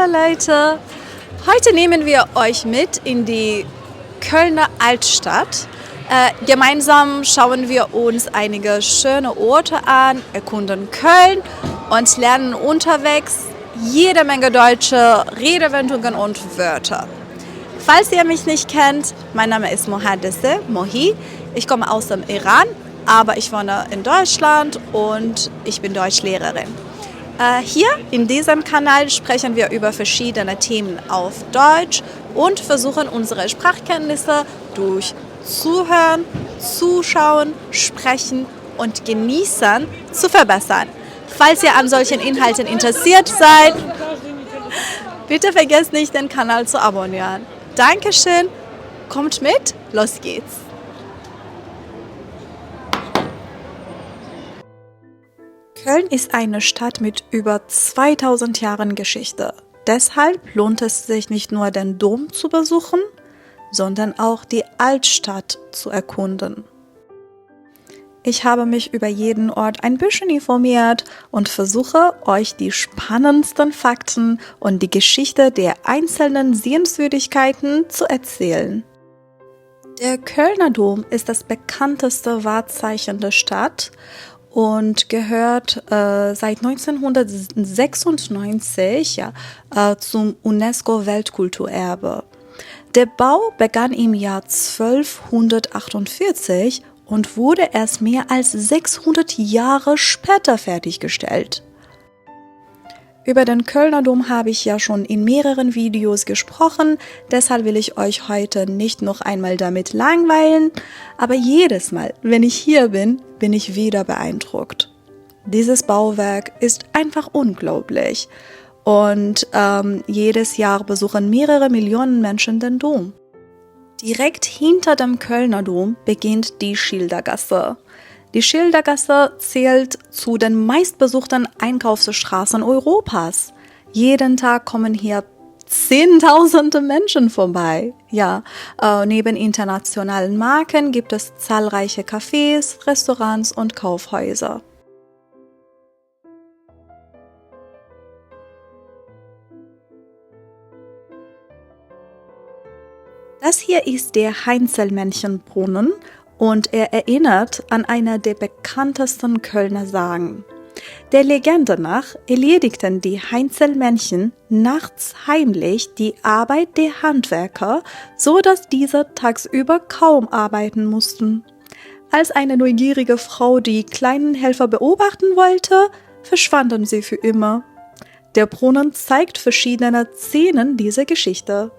Hallo Leute, heute nehmen wir euch mit in die Kölner Altstadt. Gemeinsam schauen wir uns einige schöne Orte an, erkunden Köln und lernen unterwegs jede Menge deutsche Redewendungen und Wörter. Falls ihr mich nicht kennt, mein Name ist Mohadesse Mohi. Ich komme aus dem Iran, aber ich wohne in Deutschland und ich bin Deutschlehrerin. Hier in diesem Kanal sprechen wir über verschiedene Themen auf Deutsch und versuchen unsere Sprachkenntnisse durch Zuhören, Zuschauen, Sprechen und Genießen zu verbessern. Falls ihr an solchen Inhalten interessiert seid, bitte vergesst nicht, den Kanal zu abonnieren. Dankeschön, kommt mit, los geht's! Köln ist eine Stadt mit über 2000 Jahren Geschichte. Deshalb lohnt es sich nicht nur, den Dom zu besuchen, sondern auch die Altstadt zu erkunden. Ich habe mich über jeden Ort ein bisschen informiert und versuche, euch die spannendsten Fakten und die Geschichte der einzelnen Sehenswürdigkeiten zu erzählen. Der Kölner Dom ist das bekannteste Wahrzeichen der Stadt und gehört seit 1996 zum UNESCO-Weltkulturerbe. Der Bau begann im Jahr 1248 und wurde erst mehr als 600 Jahre später fertiggestellt. Über den Kölner Dom habe ich ja schon in mehreren Videos gesprochen, deshalb will ich euch heute nicht noch einmal damit langweilen, aber jedes Mal, wenn ich hier bin, bin ich wieder beeindruckt. Dieses Bauwerk ist einfach unglaublich und jedes Jahr besuchen mehrere Millionen Menschen den Dom. Direkt hinter dem Kölner Dom beginnt die Schildergasse. Die Schildergasse zählt zu den meistbesuchten Einkaufsstraßen Europas. Jeden Tag kommen hier Zehntausende Menschen vorbei. Ja, neben internationalen Marken gibt es zahlreiche Cafés, Restaurants und Kaufhäuser. Das hier ist der Heinzelmännchenbrunnen und er erinnert an einer der bekanntesten Kölner Sagen. Der Legende nach erledigten die Heinzelmännchen nachts heimlich die Arbeit der Handwerker, so dass diese tagsüber kaum arbeiten mussten. Als eine neugierige Frau die kleinen Helfer beobachten wollte, verschwanden sie für immer. Der Brunnen zeigt verschiedene Szenen dieser Geschichte.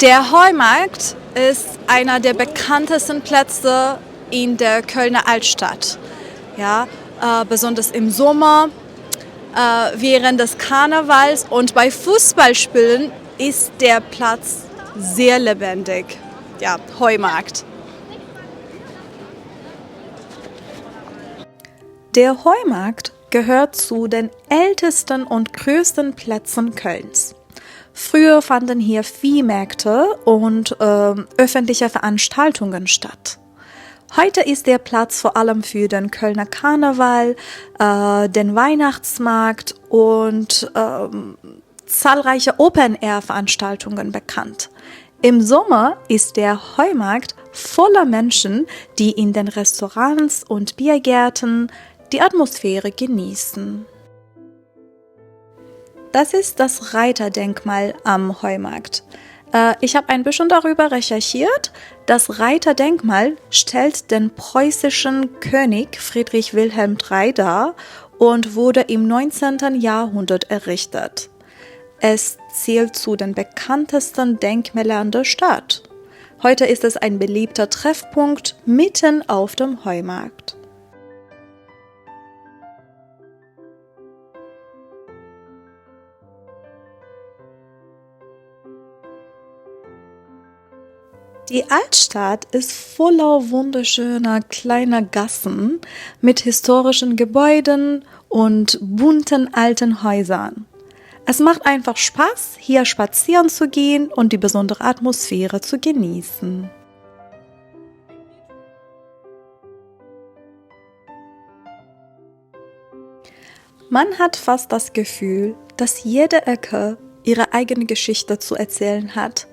Der Heumarkt ist einer der bekanntesten Plätze in der Kölner Altstadt. Ja, besonders im Sommer, während des Karnevals und bei Fußballspielen ist der Platz sehr lebendig. Ja, Heumarkt. Der Heumarkt gehört zu den ältesten und größten Plätzen Kölns. Früher fanden hier Viehmärkte und öffentliche Veranstaltungen statt. Heute ist der Platz vor allem für den Kölner Karneval, den Weihnachtsmarkt und zahlreiche Open-Air-Veranstaltungen bekannt. Im Sommer ist der Heumarkt voller Menschen, die in den Restaurants und Biergärten die Atmosphäre genießen. Das ist das Reiterdenkmal am Heumarkt. Ich habe ein bisschen darüber recherchiert. Das Reiterdenkmal stellt den preußischen König Friedrich Wilhelm III. Dar und wurde im 19. Jahrhundert errichtet. Es zählt zu den bekanntesten Denkmälern der Stadt. Heute ist es ein beliebter Treffpunkt mitten auf dem Heumarkt. Die Altstadt ist voller wunderschöner kleiner Gassen mit historischen Gebäuden und bunten alten Häusern. Es macht einfach Spaß, hier spazieren zu gehen und die besondere Atmosphäre zu genießen. Man hat fast das Gefühl, dass jede Ecke ihre eigene Geschichte zu erzählen hat.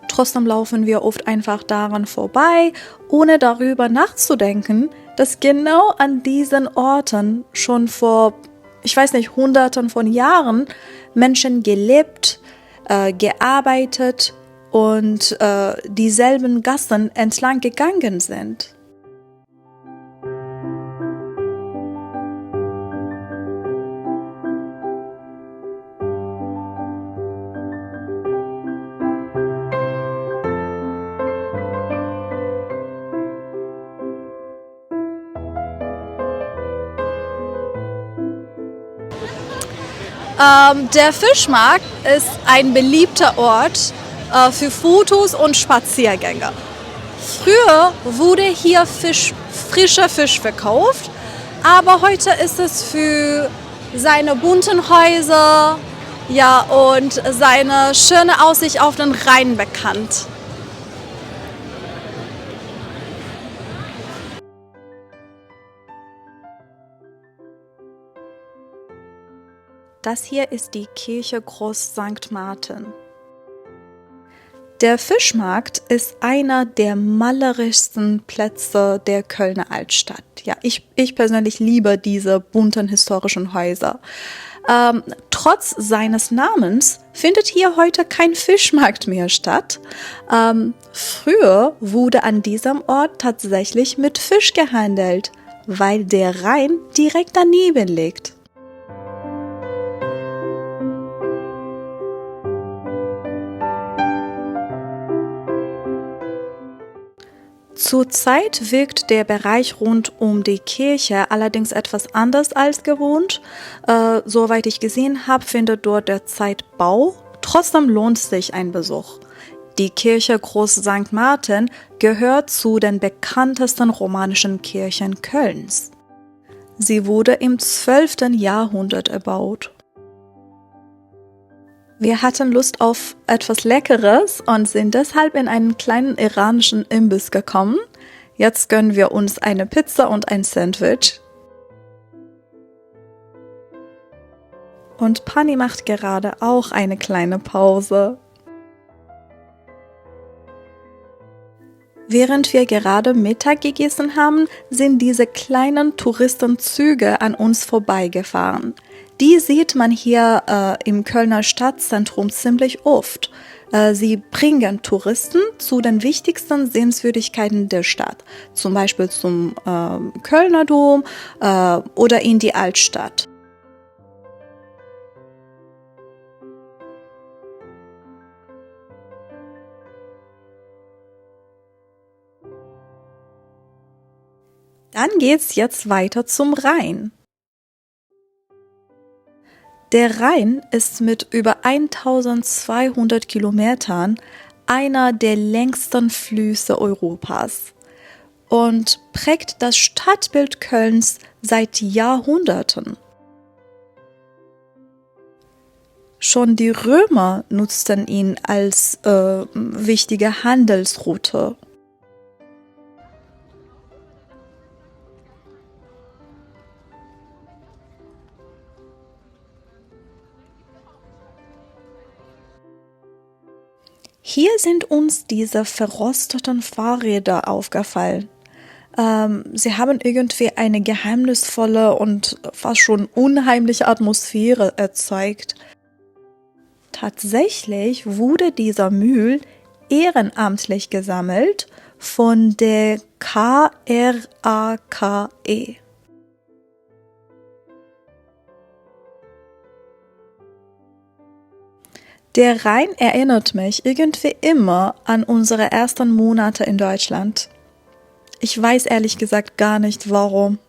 Trotzdem laufen wir oft einfach daran vorbei, ohne darüber nachzudenken, dass genau an diesen Orten schon vor, ich weiß nicht, Hunderten von Jahren Menschen gelebt, gearbeitet und dieselben Gassen entlang gegangen sind. Der Fischmarkt ist ein beliebter Ort für Fotos und Spaziergänge. Früher wurde hier frischer Fisch verkauft, aber heute ist es für seine bunten Häuser, ja, und seine schöne Aussicht auf den Rhein bekannt. Das hier ist die Kirche Groß St. Martin. Der Fischmarkt ist einer der malerischsten Plätze der Kölner Altstadt. Ja, ich persönlich liebe diese bunten historischen Häuser. Trotz seines Namens findet hier heute kein Fischmarkt mehr statt. Früher wurde an diesem Ort tatsächlich mit Fisch gehandelt, weil der Rhein direkt daneben liegt. Zurzeit wirkt der Bereich rund um die Kirche allerdings etwas anders als gewohnt. Soweit ich gesehen habe, findet dort derzeit Bau. Trotzdem lohnt sich ein Besuch. Die Kirche Groß St. Martin gehört zu den bekanntesten romanischen Kirchen Kölns. Sie wurde im 12. Jahrhundert erbaut. Wir hatten Lust auf etwas Leckeres und sind deshalb in einen kleinen iranischen Imbiss gekommen. Jetzt gönnen wir uns eine Pizza und ein Sandwich. Und Pani macht gerade auch eine kleine Pause. Während wir gerade Mittag gegessen haben, sind diese kleinen Touristenzüge an uns vorbeigefahren. Die sieht man hier im Kölner Stadtzentrum ziemlich oft. Sie bringen Touristen zu den wichtigsten Sehenswürdigkeiten der Stadt, zum Beispiel zum Kölner Dom oder in die Altstadt. Dann geht's jetzt weiter zum Rhein. Der Rhein ist mit über 1200 Kilometern einer der längsten Flüsse Europas und prägt das Stadtbild Kölns seit Jahrhunderten. Schon die Römer nutzten ihn als wichtige Handelsroute. Hier sind uns diese verrosteten Fahrräder aufgefallen. Sie haben irgendwie eine geheimnisvolle und fast schon unheimliche Atmosphäre erzeugt. Tatsächlich wurde dieser Müll ehrenamtlich gesammelt von der KRAKE. Der Rhein erinnert mich irgendwie immer an unsere ersten Monate in Deutschland. Ich weiß ehrlich gesagt gar nicht warum.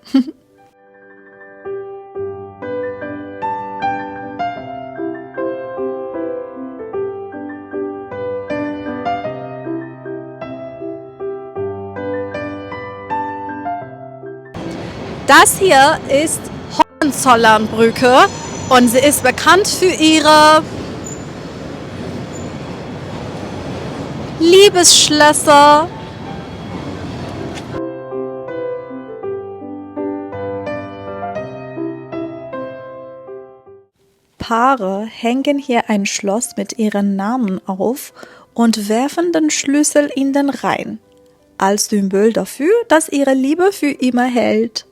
Das hier ist Hohenzollernbrücke Und sie ist bekannt für ihre Liebesschlösser. Paare hängen hier ein Schloss mit ihren Namen auf und werfen den Schlüssel in den Rhein, als Symbol dafür, dass ihre Liebe für immer hält.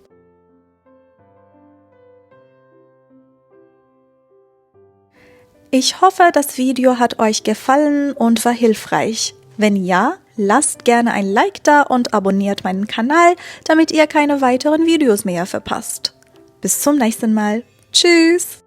Ich hoffe, das Video hat euch gefallen und war hilfreich. Wenn ja, lasst gerne ein Like da und abonniert meinen Kanal, damit ihr keine weiteren Videos mehr verpasst. Bis zum nächsten Mal. Tschüss!